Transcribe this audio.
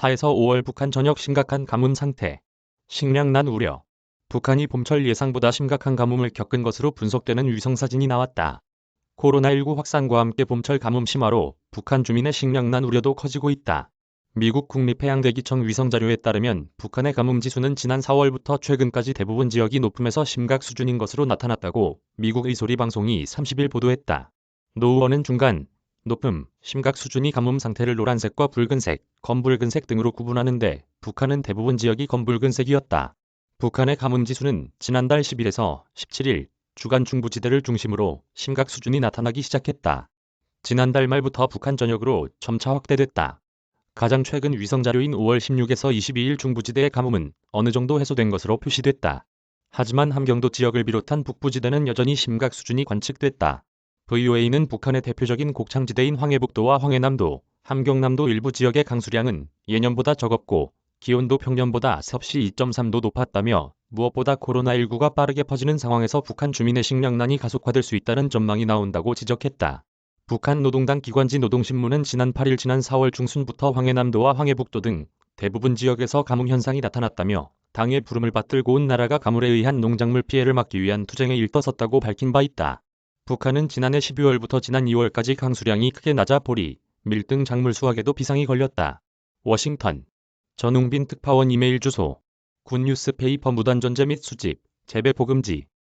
4에서 5월 북한 전역 심각한 가뭄 상태. 식량난 우려. 북한이 봄철 예상보다 심각한 가뭄을 겪은 것으로 분석되는 위성사진이 나왔다. 코로나19 확산과 함께 봄철 가뭄 심화로 북한 주민의 식량난 우려도 커지고 있다. 미국 국립해양대기청 위성자료에 따르면 북한의 가뭄 지수는 지난 4월부터 최근까지 대부분 지역이 높음에서 심각 수준인 것으로 나타났다고 미국 의소리 방송이 30일 보도했다. 노후어는 중간, 높음, 심각 수준이 가뭄 상태를 노란색과 붉은색, 검붉은색 등으로 구분하는데 북한은 대부분 지역이 검붉은색이었다. 북한의 가뭄 지수는 지난달 10일에서 17일 주간 중부지대를 중심으로 심각 수준이 나타나기 시작했다. 지난달 말부터 북한 전역으로 점차 확대됐다. 가장 최근 위성자료인 5월 16에서 22일 중부지대의 가뭄은 어느 정도 해소된 것으로 표시됐다. 하지만 함경도 지역을 비롯한 북부지대는 여전히 심각 수준이 관측됐다. VOA는 북한의 대표적인 곡창지대인 황해북도와 황해남도, 함경남도 일부 지역의 강수량은 예년보다 적었고 기온도 평년보다 섭씨 2.3도 높았다며 무엇보다 코로나19가 빠르게 퍼지는 상황에서 북한 주민의 식량난이 가속화될 수 있다는 전망이 나온다고 지적했다. 북한 노동당 기관지 노동신문은 지난 8일 지난 4월 중순부터 황해남도와 황해북도 등 대부분 지역에서 가뭄 현상이 나타났다며 당의 부름을 받들고 온 나라가 가물에 의한 농작물 피해를 막기 위한 투쟁에 일떠섰다고 밝힌 바 있다. 북한은 지난해 12월부터 지난 2월까지 강수량이 크게 낮아 보리, 밀 등 작물 수확에도 비상이 걸렸다. 워싱턴. 전웅빈 특파원 이메일 주소. 굿뉴스페이퍼 무단 존재 및 수집, 재배 복음지.